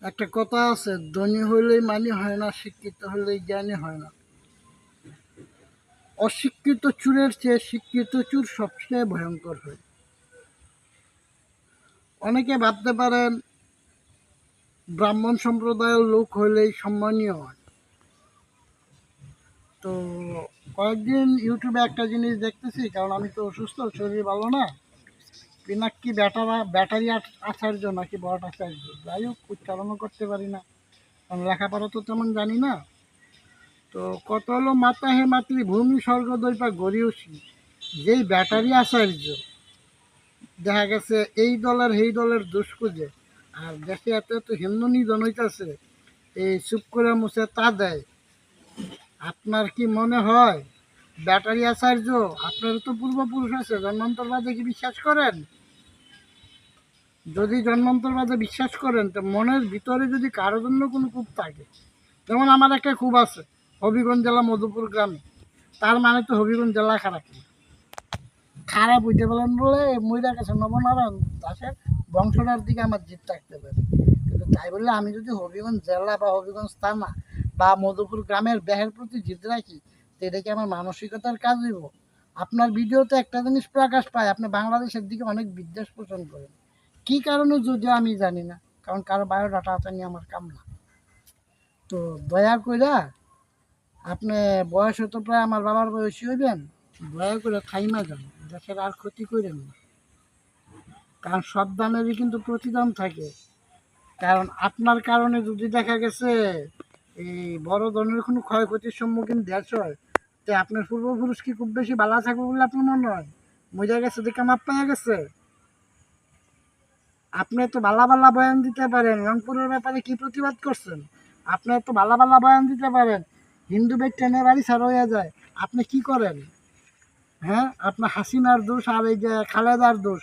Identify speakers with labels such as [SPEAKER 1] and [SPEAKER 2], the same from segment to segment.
[SPEAKER 1] একটা কথা আছে, ধনী হইলেই মানি হয় না, শিক্ষিত হইলেই জ্ঞানী হয় না। অশিক্ষিত চোরের চেয়ে শিক্ষিত চোর সবচেয়ে ভয়ঙ্কর হয়। অনেকে ভাবতে পারেন ব্রাহ্মণ সম্প্রদায়ের লোক হইলেই সম্মানীয় হয়। তো কয়েকদিন ইউটিউবে একটা জিনিস দেখতেছি, কারণ আমি তো অসুস্থ, শরীর ভালো না। পিনাক্কি ব্যাটারি আচার্য নাকি বট আচার্য, যাই হোক উচ্চারণও করতে পারি না, কারণ লেখাপড়া তো তেমন জানি না। তো কত হলো মাতা হে মাতৃভূমি স্বর্গ দৈপা গড়িয়েছি, যেই ব্যাটারি আচার্য দেখা গেছে এই দলের এই দলের দোষ খুঁজে, আর দেশে এত এত হিন্দু নিধন হইতেছে, এই চুপ করে মুছে তা দেয়। আপনার কি মনে হয় ব্যাটারি আচার্য? আপনার তো পূর্বপুরুষ আছে, জন্মান্তরবাদে কি বিশ্বাস করেন? যদি জন্মান্তরবাদে বিশ্বাস করেন, তো মনের ভিতরে যদি কারো জন্য কোনো কূপ থাকে, যেমন আমার একটা কূপ আছে হবিগঞ্জ জেলা মধুপুর গ্রামে, তার মানে তো হবিগঞ্জ জেলা খারাপ না। খারাপ হইতে বলেন বলে মহিলা কাছে নবনারায়ণ দাসের বংশটার দিকে আমার জিত থাকতে পারে, কিন্তু তাই বললে আমি যদি হবিগঞ্জ জেলা বা হবিগঞ্জ থানা বা মধুপুর গ্রামের ব্যাহের প্রতি জিত রাখি, তো এটা কি আমার মানসিকতার কাজ হইব? আপনার ভিডিওতে একটা জিনিস প্রকাশ পায়, আপনি বাংলাদেশের দিকে অনেক বিদ্বেষ পোষণ করেন। কি কারণে যদিও আমি জানি না, কারণ কারো বায়োডাটা নিয়ে আমার কাম না। তো দয়া কইরা আপনি, বয়স হতো প্রায় আমার বাবার বয়সী হইবেন, দয়া করে থাইমা যান, দেশের আর ক্ষতি করেন না। কারণ সব দামেরই কিন্তু প্রতিদান থাকে। কারণ আপনার কারণে যদি দেখা গেছে এই বড় ধরনের কোনো ক্ষয়ক্ষতির সম্মুখীন দেশ হয়, তো আপনার পূর্বপুরুষ কি খুব বেশি ভালো থাকবে বলে আপনার মনে হয়? মজা গেছে দেখে মাপ পাওয়া গেছে। আপনি তো ভালা ভালা বয়ান দিতে পারেন, রংপুরের ব্যাপারে কি প্রতিবাদ করছেন? আপনি তো ভালা ভালা বয়ান দিতে পারেন, হিন্দু ব্যক্তিনে বাড়ি ছাড় হয়ে যায়, আপনি কি করেন? হ্যাঁ, আপনার হাসিনার দোষ আর এই যে খালেদার দোষ,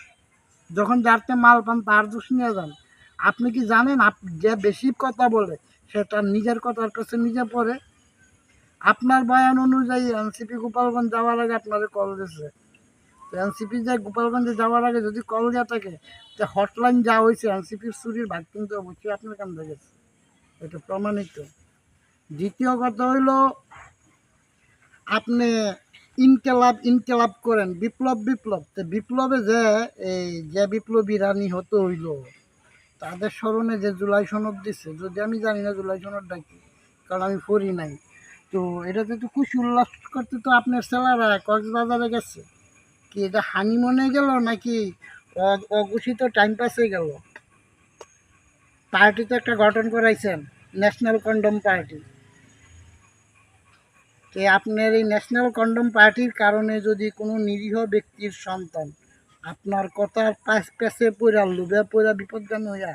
[SPEAKER 1] যখন যারতে মাল পান তার দোষ নিয়ে যান। আপনি কি জানেন যে বেশি কথা বলে সে তার নিজের কথার কাছে নিজে পড়ে? আপনার বয়ান অনুযায়ী এনসিপি গোপালগঞ্জ যাওয়ার আগে আপনাদের কল দিয়েছে। এনসিপি যে গোপালগঞ্জে যাওয়ার আগে যদি কল দেওয়া থাকে, তো হটলাইন যা হয়েছে এনসিপির চুরির ভাগ কিন্তু অবশ্যই আপনার কান গেছে, এটা প্রমাণিত। দ্বিতীয় কথা হইল, আপনি ইনকেলাব ইনকেলাব করেন, বিপ্লব বিপ্লব, তো বিপ্লবে যে এই যে বিপ্লবীরা নিহত হইল তাদের স্মরণে যে জুলাই সনদ দিচ্ছে, যদি আমি জানি না জুলাই সনদটা কি, কারণ আমি পড়ি নাই। তো এটাতে তো খুশি উল্লাস করতে তো আপনার ছেলেরা কক্সবাজারে গেছে, কি এটা হানিমনে গেল নাকি অঘোষিত টাইম পাসে গেল? পার্টি তো একটা গঠন করাইছেন, ন্যাশনাল কন্ডম পার্টি। তো আপনার এই ন্যাশনাল কন্ডম পার্টির কারণে যদি কোনো নিরীহ ব্যক্তির সন্তান আপনার কথার পেছে পড়া লোভে পড়া বিপদগামী হইয়া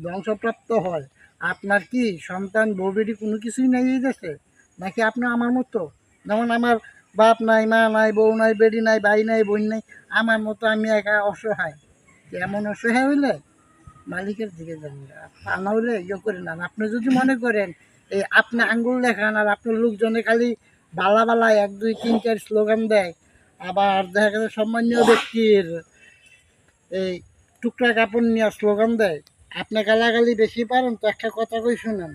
[SPEAKER 1] ধ্বংসপ্রাপ্ত হয়, আপনার কি সন্তান বউ বেটি কোনো কিছুই নেই এই দেশে? নাকি আপনি আমার মতো, যেমন আমার বাপ নাই, মা নাই, বউ নাই, বেটি নাই, ভাই নাই, বোন নাই, আমার মতো আমি একা অসহায়? এমন অসহায় হইলে মালিকের দিকে যাবেন, তা না হলে ইয়ে করে নেন। আপনি যদি মনে করেন এই আপনি আঙ্গুল দেখান আর আপনার লোকজনে খালি বালা বালা 1 2 3 4 স্লোগান দেয়, আবার দেখা গেছে সম্মানীয় ব্যক্তির এই টুকরা কাপড় নিয়ে স্লোগান দেয়, আপনি গালাগালি বেশি পারেন, তো একটা কথা কই শুনেন,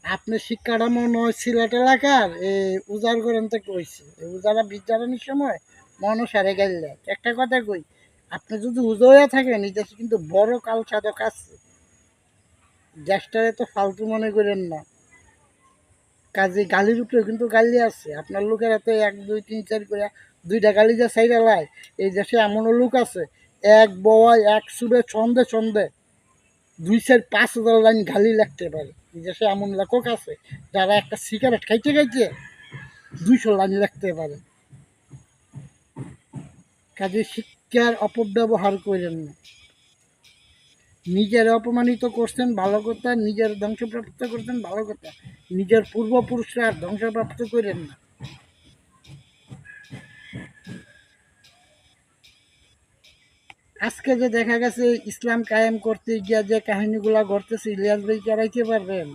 [SPEAKER 1] আপনি শিক্ষাটা মনে হয় সিলেট এলাকার এই উজার করেন থেকে কইছে, এই উজারা বীজ জ্বালানির সময় মনও সারে গেলে একটা কথা কই, আপনি যদি উজো হয়ে থাকেন এই দেশে কিন্তু বড় কাল সাধক আছে, দেশটারে তো ফালতু মনে করেন না। কাজে গালির উপরে কিন্তু গালি আছে, আপনার লোকেরা তো 1 2 3 4 করে 2টা গালি যে সাইড লাই, এই দেশে এমনও লোক আছে এক বয় এক সুরে ছন্দে ছন্দে 2 4 5 হাজার লাইন গালি লিখতে পারে। এই দেশে এমন লেখক আছে যারা একটা সিগারেট খাইতে খাইতে 200 লাইন লিখতে পারে। কাজে শিক্ষার অপব্যবহার করেন না। নিজের অপমানিত করছেন ভালো কথা, নিজের ধ্বংসপ্রাপ্ত করছেন ভালো কথা, নিজের পূর্বপুরুষরা আর ধ্বংসপ্রাপ্ত করেন না। আজকে যে দেখা গেছে ইসলাম কায়েম করতে গিয়া যে কাহিনীগুলা ঘটতেছে, ইলিয়াস ভাই কেরাইতে পারবেন?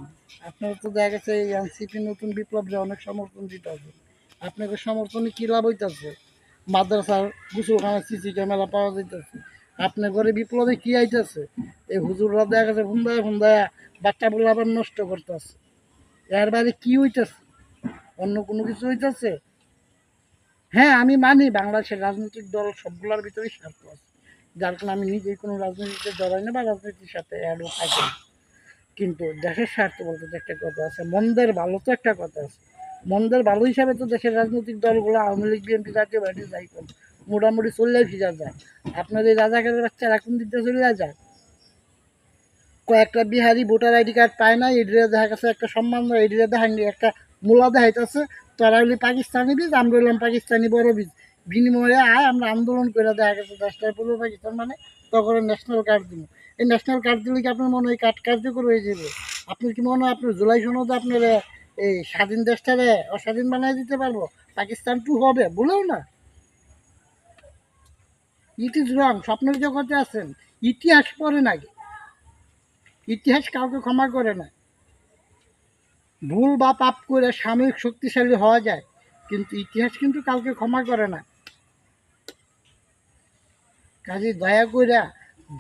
[SPEAKER 1] আপনারা তো দেখা গেছে এই এনসিপি নতুন বিপ্লবরে অনেক সমর্থন দিতে হবে, আপনাকে সমর্থনে কী লাভ হইতেছে? মাদ্রাসার গুসলখানা সিসি ক্যামেরা পাওয়া যাইতেছে, আপনার ঘরে বিপ্লবে কী আইতেছে? এই হুজুররা দেখা গেছে ফুন্দায়া ফুন্দায়া বাচ্চা বলে আবার নষ্ট করতেছে। এর বাইরে কি হইতেছে? অন্য কোনো কিছু হইতেছে? হ্যাঁ, আমি মানি বাংলাদেশের রাজনৈতিক দল সবগুলোর ভিতরেই স্বার্থ আছে, যার কারণে আমি নিজেই কোনো রাজনীতিতে জড়াই না বা রাজনীতির সাথে অ্যাডও থাকি না। কিন্তু দেশের স্বার্থ বলতে তো একটা কথা আছে, মন্দের ভালো তো একটা কথা আছে। মন্দের ভালো হিসাবে তো দেশের রাজনৈতিক দলগুলো আওয়ামী লীগ, বিএনপি, জাতীয় পার্টি যাই কোন মোটামুটি চললেই ফিরা যায়। আপনার এই রাজাকারের বাচ্চারা এখন দিতে চলে যায়, কয়েকটা বিহারি ভোটার আইডি কার্ড পায় না, এডিরে দেখা গেছে একটা সম্মান, এডিরে দেখা একটা মূলা দেখাইতেছে, তোরা হইলি পাকিস্তানি বীজ, আমরা হইলাম পাকিস্তানি বড় বীজ, বিনিময়ে আয় আমরা আন্দোলন করে দেখা গেছে দেশটার পূর্ব পাকিস্তান মানে তখন ন্যাশনাল কার্ড দিব। এই ন্যাশনাল কার্ড দিলে কি আপনার মনে হয় কার্ড কার্যকর হয়ে যাবে? আপনার কি মনে হয় আপনার জুলাই সনদে আপনার এই স্বাধীন দেশটারে অস্বাধীন বানিয়ে দিতে পারবো? পাকিস্তান টু হবে বলেও না। ইট ইজ রং, স্বপ্নের জগতে আছেন। ইতিহাস পড়ে নাকি? ইতিহাস কাউকে ক্ষমা করে না। ভুল বা পাপ করে সাময়িক শক্তিশালী হওয়া যায়, কিন্তু ইতিহাস কিন্তু কাউকে ক্ষমা করে না। কাজে দয়া কইরা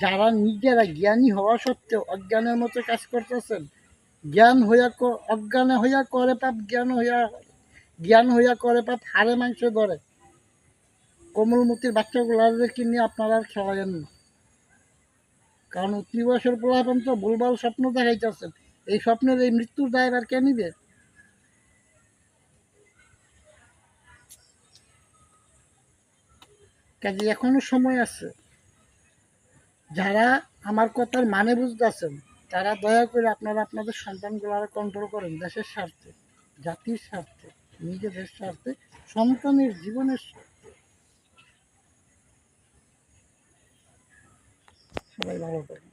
[SPEAKER 1] যারা নিজেরা জ্ঞানী হওয়া সত্ত্বেও অজ্ঞানের মতো কাজ করতেছেন, জ্ঞান হইয়া অজ্ঞানে হইয়া করে পাপ, জ্ঞান হইয়া করে পাপ, হাড়ে মাংসে ধরে। কোমলমতির বাচ্চাগুলাদেরকে নিয়ে আপনারা আর খেলাবেন না, কারণ উত্তর বয়সের পোলাপান তো ভুলভাল স্বপ্ন দেখাইতেছেন। এই স্বপ্নের এই মৃত্যুর দায় আর কে নিবে? কাজে এখনো সময় আছে। যারা আমার কথার মানে বুঝতেছেন তারা দয়া করে আপনারা আপনাদের সন্তানগুলো কন্ট্রোল করেন, দেশের স্বার্থে, জাতির স্বার্থে, নিজেদের স্বার্থে, সন্তানের জীবনের স্বার্থে। সবাই ভালো থাকবে।